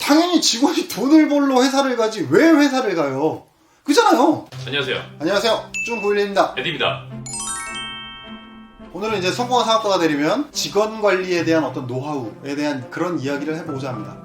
당연히 직원이 돈을 벌러 회사를 가지 왜 회사를 가요? 그잖아요. 안녕하세요. 안녕하세요. 쭝고일리입니다. 에디입니다. 오늘은 이제 성공한 사업가가 되려면 직원 관리에 대한 어떤 노하우에 대한 그런 이야기를 해보고자 합니다.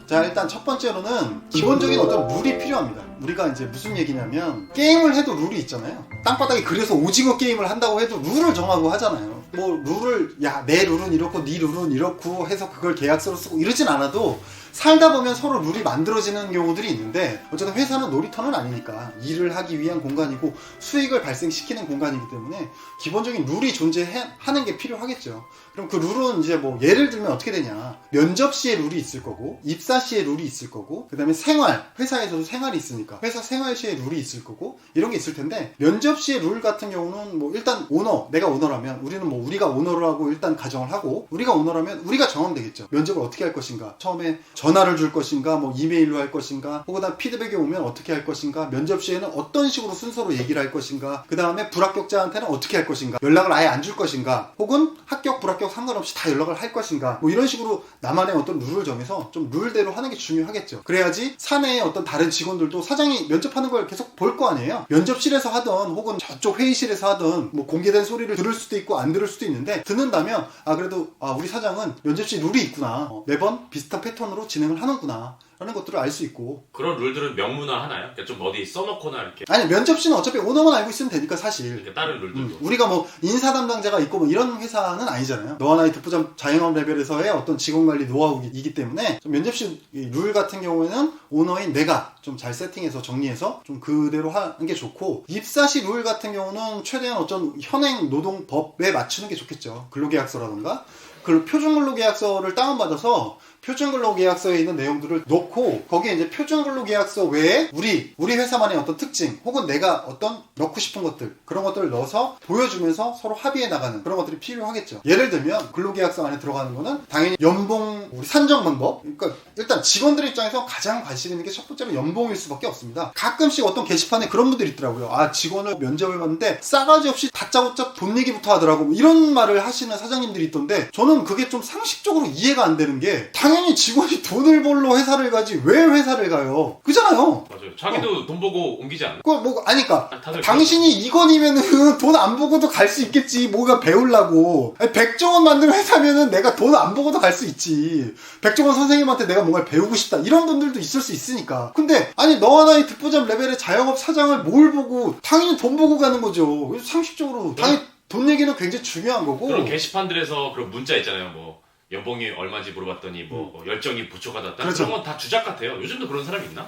자, 일단 첫 번째로는 기본적인 어떤 룰이 필요합니다. 우리가 이제 무슨 얘기냐면 게임을 해도 룰이 있잖아요. 땅바닥에 그래서 오징어 게임을 한다고 해도 룰을 정하고 하잖아요. 뭐 룰을 내 룰은 이렇고 네 룰은 이렇고 해서 그걸 계약서로 쓰고 이러진 않아도 살다 보면 서로 룰이 만들어지는 경우들이 있는데 어쨌든 회사는 놀이터는 아니니까 일을 하기 위한 공간이고 수익을 발생시키는 공간이기 때문에 기본적인 룰이 존재하는 게 필요하겠죠. 그럼 그 룰은 이제 뭐 예를 들면 어떻게 되냐, 면접 시에 룰이 있을 거고 입사 시에 룰이 있을 거고 그 다음에 생활, 회사에서도 생활이 있으니까 회사 생활 시에 룰이 있을 거고 이런 게 있을 텐데, 면접 시의 룰 같은 경우는 뭐 일단 내가 오너라면 우리는 뭐 우리가 오너라고 일단 가정을 하고 우리가 오너라면 우리가 정하면 되겠죠. 면접을 어떻게 할 것인가, 처음에 전화를 줄 것인가, 뭐 이메일로 할 것인가, 혹은 피드백이 오면 어떻게 할 것인가, 면접 시에는 어떤 식으로 순서로 얘기를 할 것인가, 그 다음에 불합격자한테는 어떻게 할 것인가, 연락을 아예 안 줄 것인가, 혹은 합격 불합격 상관없이 다 연락을 할 것인가, 뭐 이런 식으로 나만의 어떤 룰을 정해서 좀 룰대로 하는 게 중요하겠죠. 그래야지 사내의 어떤 다른 직원들도 사장이 면접하는 걸 계속 볼 거 아니에요. 면접실에서 하든 혹은 저쪽 회의실에서 하든 뭐 공개된 소리를 들을 수도 있고 안 들을 수도 있는데, 듣는다면 그래도 우리 사장은 면접시 룰이 있구나, 매번 비슷한 패턴으로 진행을 하는구나 라는 것들을 알 수 있고. 그런 룰들은 명문화 하나요? 그러니까 좀 어디 써놓거나 이렇게. 아니, 면접시는 어차피 오너만 알고 있으면 되니까 사실. 이렇게 다른 룰들도. 우리가 뭐 인사 담당자가 있고 뭐 이런 회사는 아니잖아요. 너와 나의 듣보잡 자영업 레벨에서의 어떤 직원관리 노하우이기 때문에 좀 면접시 룰 같은 경우에는 오너인 내가 좀 잘 세팅해서 정리해서 좀 그대로 하는 게 좋고, 입사시 룰 같은 경우는 최대한 어떤 현행 노동법에 맞추는 게 좋겠죠. 근로계약서라던가 표준근로계약서를 다운받아서 표준근로계약서에 있는 내용들을 넣고, 거기에 이제 표준근로계약서 외에 우리 회사만의 어떤 특징 혹은 내가 어떤 넣고 싶은 것들, 그런 것들을 넣어서 보여주면서 서로 합의해 나가는 그런 것들이 필요하겠죠. 예를 들면 근로계약서 안에 들어가는 거는 당연히 연봉 우리 산정 방법. 그러니까 일단 직원들 입장에서 가장 관심 있는 게 첫 번째로 연봉일 수밖에 없습니다. 가끔씩 어떤 게시판에 그런 분들이 있더라고요. 직원을 면접을 봤는데 싸가지 없이 다짜고짜 돈 얘기부터 하더라고, 뭐 이런 말을 하시는 사장님들이 있던데, 저는 그게 좀 상식적으로 이해가 안 되는 게, 당연히 직원이 돈을 벌러 회사를 가지 왜 회사를 가요? 그잖아요. 맞아요. 자기도 돈 보고 옮기지 않아. 아니까 당신이 이건이면은 돈 안 보고도 갈 수 있겠지. 뭐가 배우려고. 100조 원 만드는 회사면은 내가 돈 안 보고도 갈 수 있지. 100조 원 선생님한테 내가 뭔가를 배우고 싶다, 이런 분들도 있을 수 있으니까. 근데 너와 나의 듣보잡 레벨의 자영업 사장을 뭘 보고, 당연히 돈 보고 가는 거죠. 그래서 상식적으로 당연히 돈 얘기는 굉장히 중요한 거고. 그런 게시판들에서 그런 문자 있잖아요. 뭐 연봉이 얼마인지 물어봤더니 뭐 열정이 부초가졌다. 그렇죠. 그런 건 다 주작 같아요. 요즘도 그런 사람이 있나?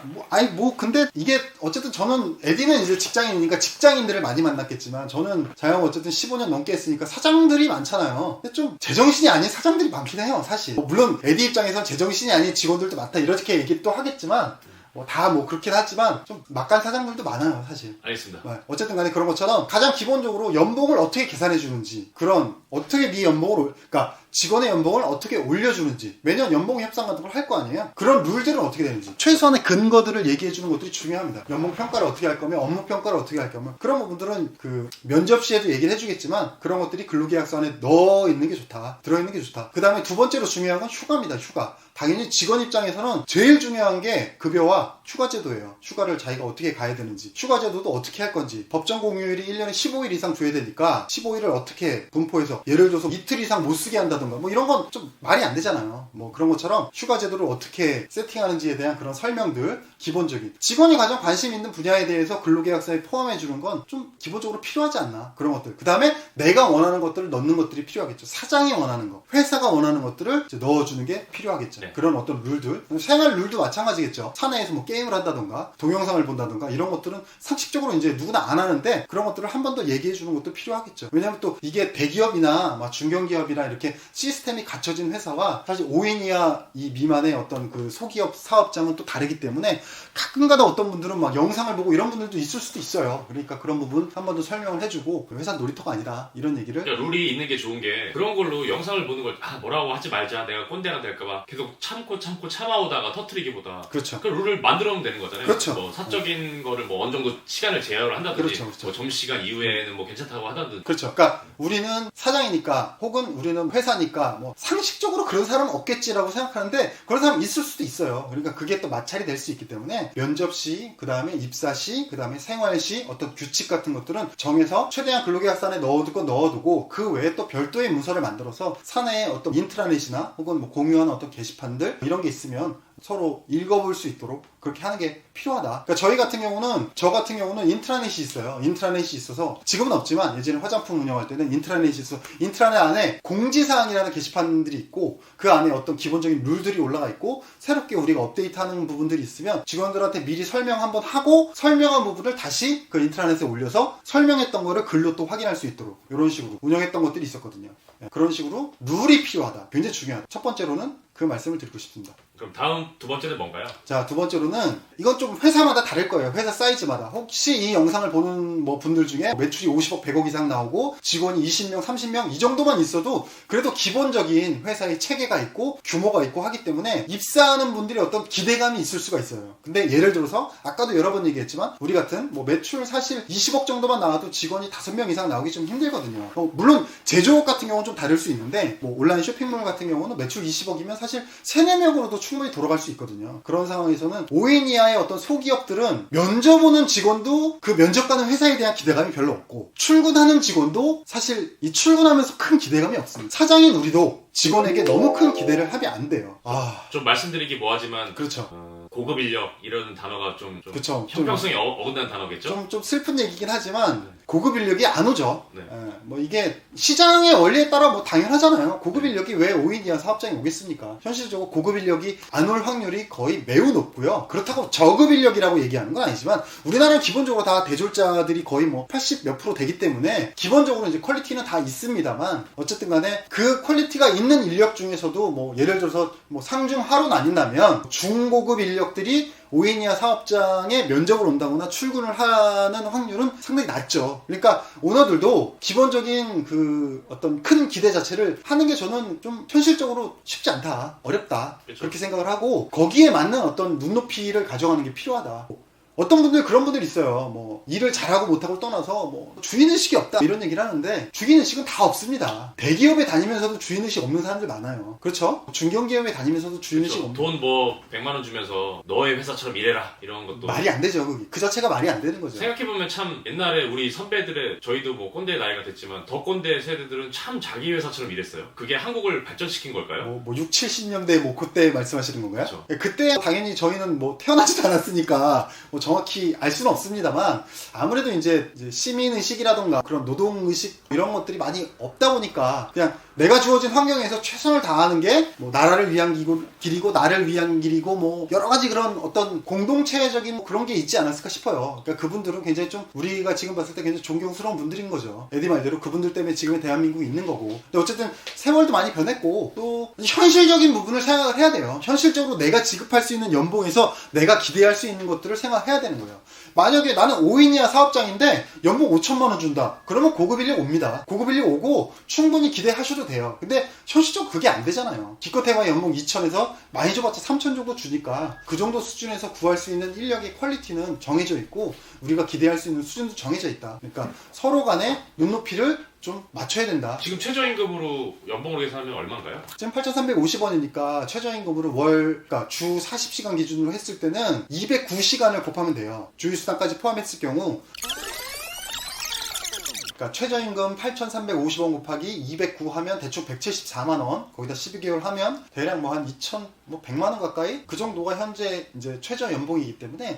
근데 이게 어쨌든 저는, 에디는 이제 직장인이니까 직장인들을 많이 만났겠지만, 저는 자영업 어쨌든 15년 넘게 했으니까 사장들이 많잖아요. 근데 좀 제정신이 아닌 사장들이 많긴 해요, 사실. 물론 에디 입장에서는 제정신이 아닌 직원들도 많다 이렇게 얘기 또 하겠지만, 다 그렇긴 하지만 좀 막간 사장들도 많아요, 사실. 알겠습니다. 어쨌든 간에 그런 것처럼 가장 기본적으로 연봉을 어떻게 계산해 주는지, 어떻게 네 연봉을, 그러니까 직원의 연봉을 어떻게 올려주는지, 매년 연봉 협상 같은 걸 할 거 아니에요. 그런 룰들은 어떻게 되는지, 최소한의 근거들을 얘기해 주는 것들이 중요합니다. 연봉 평가를 어떻게 할 거면, 업무 평가를 어떻게 할 거면, 그런 부분들은 그 면접 시에도 얘기를 해주겠지만, 그런 것들이 근로계약서 안에 넣어 있는 게 좋다, 들어 있는 게 좋다. 그 다음에 두 번째로 중요한 건 휴가입니다. 휴가. 당연히 직원 입장에서는 제일 중요한 게 급여와 휴가제도예요. 휴가를 자기가 어떻게 가야 되는지, 휴가제도도 어떻게 할 건지. 법정 공휴일이 1년에 15일 이상 줘야 되니까 15일을 어떻게 분포해서, 예를 들어서 이틀 이상 못 쓰게 한다던가, 뭐 이런 건 좀 말이 안 되잖아요. 뭐 그런 것처럼 휴가제도를 어떻게 세팅하는지에 대한 그런 설명들, 기본적인 직원이 가장 관심 있는 분야에 대해서 근로계약서에 포함해 주는 건 좀 기본적으로 필요하지 않나, 그런 것들. 그 다음에 내가 원하는 것들을 넣는 것들이 필요하겠죠. 사장이 원하는 거, 회사가 원하는 것들을 이제 넣어주는 게 필요하겠죠. 네. 그런 어떤 룰들, 생활 룰도 마찬가지겠죠. 사내에서 뭐 게임을 한다던가 동영상을 본다던가 이런 것들은 상식적으로 이제 누구나 안 하는데, 그런 것들을 한 번 더 얘기해 주는 것도 필요하겠죠. 왜냐하면 또 이게 대기업이나 중견기업이나 이렇게 시스템이 갖춰진 회사와 사실 5인 이하 미만의 어떤 그 소기업 사업장은 또 다르기 때문에, 가끔가다 어떤 분들은 막 영상을 보고 이런 분들도 있을 수도 있어요. 그러니까 그런 부분 한 번 더 설명을 해주고, 회사 놀이터가 아니다, 이런 얘기를. 그러니까 룰이 있는 게 좋은 게, 그런 걸로 영상을 보는 걸 뭐라고 하지 말자, 내가 꼰대가 될까봐 계속 참아오다가 터트리기보다, 그렇죠. 그 룰을 만들어놓으면 되는 거잖아요. 그렇죠. 뭐 사적인 거를 뭐 어느 정도 시간을 제어를 한다든지, 그렇죠. 뭐 점심시간 이후에는 뭐 괜찮다고 하다든지. 그렇죠. 그러니까 우리는 사장이니까, 혹은 우리는 회사니까 하니까 뭐 상식적으로 그런 사람은 없겠지라고 생각하는데 그런 사람 있을 수도 있어요. 그러니까 그게 또 마찰이 될 수 있기 때문에 면접시, 그 다음에 입사시, 그 다음에 생활시 어떤 규칙 같은 것들은 정해서 최대한 근로계약서에 넣어두고 그 외에 또 별도의 문서를 만들어서 사내에 어떤 인트라넷이나 혹은 뭐 공유하는 어떤 게시판들 이런 게 있으면 서로 읽어볼 수 있도록 그렇게 하는 게 필요하다. 그러니까 저 같은 경우는 인트라넷이 있어요. 인트라넷이 있어서 지금은 없지만 예전에 화장품 운영할 때는 인트라넷이 있어서 인트라넷 안에 공지사항이라는 게시판들이 있고 그 안에 어떤 기본적인 룰들이 올라가 있고 새롭게 우리가 업데이트하는 부분들이 있으면 직원들한테 미리 설명 한번 하고 설명한 부분을 다시 그 인트라넷에 올려서 설명했던 거를 글로 또 확인할 수 있도록 이런 식으로 운영했던 것들이 있었거든요. 그런 식으로 룰이 필요하다. 굉장히 중요하다. 첫 번째로는 그 말씀을 드리고 싶습니다. 그럼 다음 두 번째는 뭔가요? 자, 두 번째로는 이건 좀 회사마다 다를 거예요. 회사 사이즈마다. 혹시 이 영상을 보는 뭐 분들 중에 매출이 50억, 100억 이상 나오고 직원이 20명, 30명 이 정도만 있어도 그래도 기본적인 회사의 체계가 있고 규모가 있고 하기 때문에 입사하는 분들이 어떤 기대감이 있을 수가 있어요. 근데 예를 들어서 아까도 여러 번 얘기했지만 우리 같은 뭐 매출 사실 20억 정도만 나와도 직원이 5명 이상 나오기 좀 힘들거든요. 물론 제조업 같은 경우는 좀 다를 수 있는데 뭐 온라인 쇼핑몰 같은 경우는 매출 20억이면 사실 3, 4명으로도 충분히 돌아갈 수 있거든요. 그런 상황에서는 5인 이하의 어떤 소기업들은 면접 오는 직원도 그 면접 가는 회사에 대한 기대감이 별로 없고 출근하는 직원도 사실 이 출근하면서 큰 기대감이 없습니다. 사장인 우리도 직원에게 너무 큰 기대를 하면 안 돼요. 좀 말씀드리기 뭐하지만 그렇죠. 고급 인력 이런 단어가 좀 그쵸. 형평성이 어긋난 단어겠죠? 좀 슬픈 얘기긴 하지만 고급 인력이 안 오죠. 네. 뭐 이게 시장의 원리에 따라 뭐 당연하잖아요. 고급 인력이 왜 5인 이하 사업장에 오겠습니까? 현실적으로 고급 인력이 안 올 확률이 거의 매우 높고요. 그렇다고 저급 인력이라고 얘기하는 건 아니지만 우리나라는 기본적으로 다 대졸자들이 거의 뭐 80 몇 프로 되기 때문에 기본적으로 이제 퀄리티는 다 있습니다만 어쨌든 간에 그 퀄리티가 있는 인력 중에서도 뭐 예를 들어서 뭐 상중하로 나뉜다면 중고급 인력들이 5인 이하 사업장에 면접을 온다거나 출근을 하는 확률은 상당히 낮죠. 그러니까 오너들도 기본적인 그 어떤 큰 기대 자체를 하는 게 저는 좀 현실적으로 쉽지 않다. 어렵다. 그렇죠. 그렇게 생각을 하고 거기에 맞는 어떤 눈높이를 가져가는 게 필요하다. 어떤 분들 그런 분들 있어요. 뭐 일을 잘하고 못하고 떠나서 뭐 주인의식이 없다 이런 얘기를 하는데 주인의식은 다 없습니다. 대기업에 다니면서도 주인의식 없는 사람들 많아요. 그렇죠? 중견기업에 다니면서도 주인의식 그렇죠. 없는 돈 뭐 100만 원 주면서 너의 회사처럼 일해라 이런 것도 말이 안 되죠. 그 자체가 말이 안 되는 거죠. 생각해보면 참 옛날에 우리 선배들의 저희도 뭐 꼰대 나이가 됐지만 더 꼰대 세대들은 참 자기 회사처럼 일했어요. 그게 한국을 발전시킨 걸까요? 뭐 6, 70년대 뭐 그때 말씀하시는 건가요? 그렇죠. 그때 당연히 저희는 뭐 태어나지도 않았으니까 뭐 정확히 알 수는 없습니다만 아무래도 이제 시민의식이라던가 그런 노동의식 이런 것들이 많이 없다 보니까 그냥 내가 주어진 환경에서 최선을 다하는 게 뭐 나라를 위한 길이고 나를 위한 길이고 뭐 여러 가지 그런 어떤 공동체적인 뭐 그런 게 있지 않았을까 싶어요. 그러니까 그분들은 굉장히 좀 우리가 지금 봤을 때 굉장히 존경스러운 분들인 거죠. 에디 말대로 그분들 때문에 지금의 대한민국이 있는 거고. 근데 어쨌든 세월도 많이 변했고 또 현실적인 부분을 생각을 해야 돼요. 현실적으로 내가 지급할 수 있는 연봉에서 내가 기대할 수 있는 것들을 생각해야 되는 거예요. 만약에 나는 5인 이하 사업장인데 연봉 5천만 원 준다. 그러면 고급 인력 옵니다. 고급 인력 오고 충분히 기대하셔도 돼요. 근데 현실적으로 그게 안 되잖아요. 기껏해봐 연봉 2천에서 많이 줘봤자 3천 정도 주니까 그 정도 수준에서 구할 수 있는 인력의 퀄리티는 정해져 있고 우리가 기대할 수 있는 수준도 정해져 있다. 그러니까 서로 간의 눈높이를 좀 맞춰야 된다. 지금 최저임금으로 연봉으로 계산하면 얼마인가요? 지금 8,350원이니까 최저임금으로 그러니까 주 40시간 기준으로 했을 때는 209시간을 곱하면 돼요. 주휴수당까지 포함했을 경우 그러니까 최저임금 8,350원 곱하기 209 하면 대충 174만원 거기다 12개월 하면 대략 뭐 한 2,000 뭐 100만원 가까이 그 정도가 현재 이제 최저 연봉이기 때문에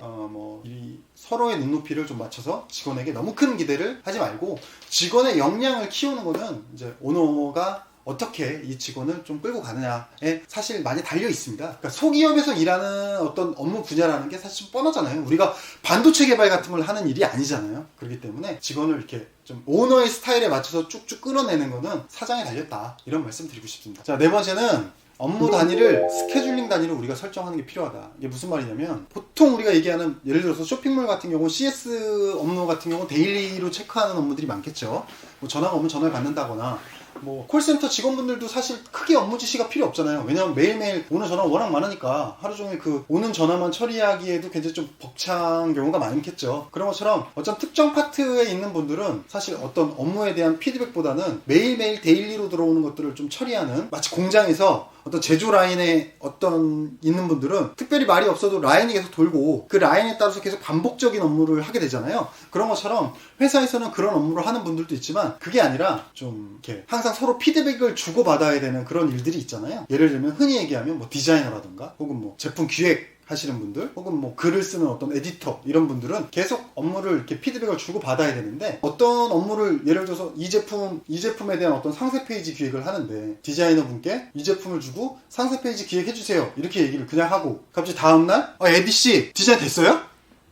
이 서로의 눈높이를 좀 맞춰서 직원에게 너무 큰 기대를 하지 말고 직원의 역량을 키우는 거는 이제 오너가 어떻게 이 직원을 좀 끌고 가느냐에 사실 많이 달려 있습니다. 그러니까 소기업에서 일하는 어떤 업무 분야라는 게 사실 좀 뻔하잖아요. 우리가 반도체 개발 같은 걸 하는 일이 아니잖아요. 그렇기 때문에 직원을 이렇게 좀 오너의 스타일에 맞춰서 쭉쭉 끌어내는 거는 사장에 달렸다. 이런 말씀 드리고 싶습니다. 자, 네 번째는 업무 단위를 스케줄링 단위로 우리가 설정하는 게 필요하다. 이게 무슨 말이냐면 보통 우리가 얘기하는 예를 들어서 쇼핑몰 같은 경우 CS 업무 같은 경우 데일리로 체크하는 업무들이 많겠죠. 뭐 전화가 오면 전화를 받는다거나 뭐 콜센터 직원분들도 사실 크게 업무 지시가 필요 없잖아요. 왜냐면 매일매일 오는 전화가 워낙 많으니까 하루 종일 그 오는 전화만 처리하기에도 굉장히 좀 벅찬 경우가 많겠죠. 그런 것처럼 어떤 특정 파트에 있는 분들은 사실 어떤 업무에 대한 피드백보다는 매일매일 데일리로 들어오는 것들을 좀 처리하는, 마치 공장에서 어떤 제조 라인에 어떤 있는 분들은 특별히 말이 없어도 라인이 계속 돌고 그 라인에 따라서 계속 반복적인 업무를 하게 되잖아요. 그런 것처럼 회사에서는 그런 업무를 하는 분들도 있지만 그게 아니라 좀 이렇게 항상 서로 피드백을 주고받아야 되는 그런 일들이 있잖아요. 예를 들면 흔히 얘기하면 뭐 디자이너라든가 혹은 뭐 제품 기획 하시는 분들 혹은 뭐 글을 쓰는 어떤 에디터, 이런 분들은 계속 업무를 이렇게 피드백을 주고 받아야 되는데, 어떤 업무를 예를 들어서 이 제품에 대한 어떤 상세 페이지 기획을 하는데 디자이너 분께 이 제품을 주고 상세 페이지 기획해 주세요 이렇게 얘기를 그냥 하고 갑자기 다음날 에디 씨 디자인 됐어요?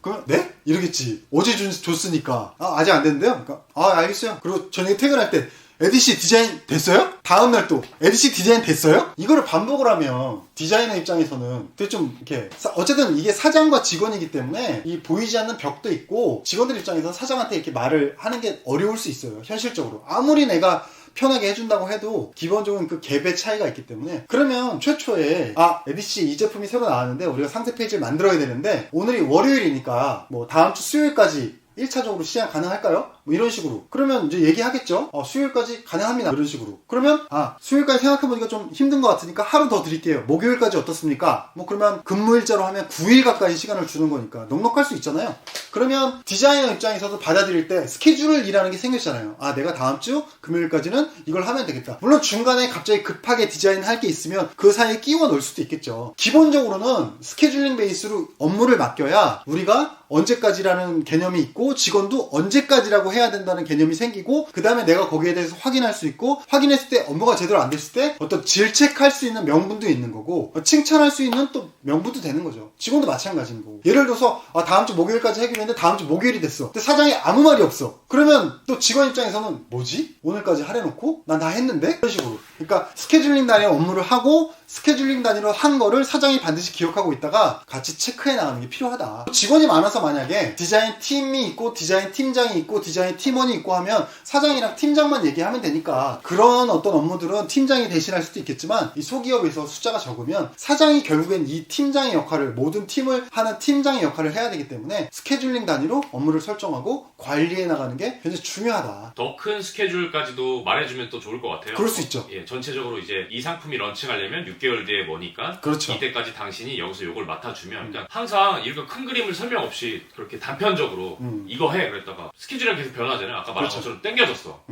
그러면 네? 이러겠지. 어제 줬으니까. 아직 안 됐는데요? 그러니까 알겠어요. 그리고 저녁에 퇴근할 때 에디씨 디자인 됐어요? 다음날 또 에디씨 디자인 됐어요? 이거를 반복을 하면 디자이너 입장에서는 되게 좀 이렇게, 어쨌든 이게 사장과 직원이기 때문에 이 보이지 않는 벽도 있고, 직원들 입장에서는 사장한테 이렇게 말을 하는 게 어려울 수 있어요. 현실적으로 아무리 내가 편하게 해준다고 해도 기본적인 그 갭의 차이가 있기 때문에, 그러면 최초에 에디씨 이 제품이 새로 나왔는데 우리가 상세 페이지를 만들어야 되는데 오늘이 월요일이니까 뭐 다음 주 수요일까지 1차적으로 시행 가능할까요? 뭐 이런 식으로. 그러면 이제 얘기하겠죠. 수요일까지 가능합니다. 이런 식으로. 그러면 수요일까지 생각해보니까 좀 힘든 것 같으니까 하루 더 드릴게요. 목요일까지 어떻습니까? 뭐 그러면 근무일자로 하면 9일 가까이 시간을 주는 거니까 넉넉할 수 있잖아요. 그러면 디자이너 입장에서도 받아들일 때 스케줄을 일하는 게 생겼잖아요. 내가 다음 주 금요일까지는 이걸 하면 되겠다. 물론 중간에 갑자기 급하게 디자인할 게 있으면 그 사이에 끼워 넣을 수도 있겠죠. 기본적으로는 스케줄링 베이스로 업무를 맡겨야 우리가 언제까지라는 개념이 있고, 직원도 언제까지라고 해야 된다는 개념이 생기고, 그 다음에 내가 거기에 대해서 확인할 수 있고, 확인했을 때 업무가 제대로 안 됐을 때 어떤 질책할 수 있는 명분도 있는 거고, 칭찬할 수 있는 또 명분도 되는 거죠. 직원도 마찬가지인 거고. 예를 들어서 다음 주 목요일까지 하기로 했는데 다음 주 목요일이 됐어. 근데 사장이 아무 말이 없어. 그러면 또 직원 입장에서는 뭐지? 오늘까지 하래놓고 난 다 했는데? 이런 식으로. 그러니까 스케줄링 단위로 업무를 하고 스케줄링 단위로 한 거를 사장이 반드시 기억하고 있다가 같이 체크해 나가는 게 필요하다. 직원이 많아서 만약에 디자인 팀이 있고 디자인 팀장이 있고 디자인 팀원이 있고 하면 사장이랑 팀장만 얘기하면 되니까, 그런 어떤 업무들은 팀장이 대신할 수도 있겠지만 이 소기업에서 숫자가 적으면 사장이 결국엔 이 팀장의 역할을, 모든 팀을 하는 팀장의 역할을 해야 되기 때문에 스케줄링 단위로 업무를 설정하고 관리해 나가는 게 굉장히 중요하다. 더 큰 스케줄까지도 말해주면 또 좋을 것 같아요. 그럴 수 있죠. 예, 전체적으로 이제 이 상품이 런칭하려면 6개월 뒤에 뭐니까, 그렇죠. 이때까지 당신이 여기서 요걸 맡아주면, 그러니까 항상 이렇게 큰 그림을 설명 없이 그렇게 단편적으로 이거 해 그랬다가 스케줄이 계속 변하잖아요. 아까 말한 그렇죠. 것처럼 땡겨졌어.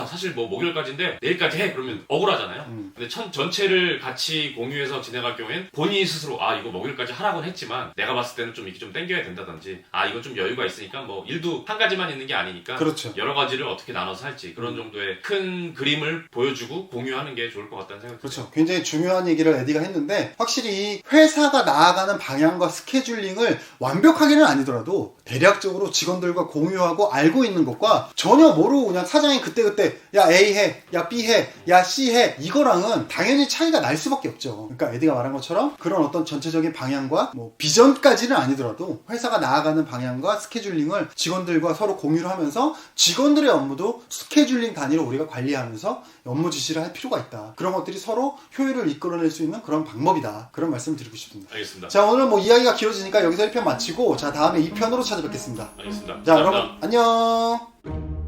사실 뭐 목요일까지인데 내일까지 해 그러면 억울하잖아요. 근데 전체를 같이 공유해서 진행할 경우엔 본인이 스스로 이거 목요일까지 하라고 했지만 내가 봤을 때는 좀 이렇게 좀 땡겨야 된다든지, 이건 좀 여유가 있으니까 뭐 일도 한 가지만 있는 게 아니니까 그렇죠. 여러 가지를 어떻게 나눠서 할지, 그런 정도의 큰 그림을 보여주고 공유하는 게 좋을 것 같다는 생각이 그렇죠. 굉장히 중요한 얘기를 에디가 했는데, 확실히 회사가 나아가는 방향과 스케줄링을 완벽하게는 아니더라도 대략적으로 직원들과 공유하고 알고 있는 것과 전혀 모르고 그냥 사장이 그때그때 야 A 해, 야 B 해, 야 C 해, 이거랑은 당연히 차이가 날 수밖에 없죠. 그러니까 에디가 말한 것처럼 그런 어떤 전체적인 방향과 뭐 비전까지는 아니더라도 회사가 나아가는 방향과 스케줄링을 직원들과 서로 공유를 하면서 직원들의 업무도 스케줄링 단위로 우리가 관리하면서 업무 지시를 할 필요가 있다. 그런 것들이 서로 효율을 이끌어낼 수 있는 그런 방법이다. 그런 말씀을 드리고 싶습니다. 알겠습니다. 자, 오늘 뭐 이야기가 길어지니까 여기서 1편 마치고, 자, 다음에 2편으로 찾아뵙겠습니다. 알겠습니다. 자, 감사합니다. 여러분 안녕.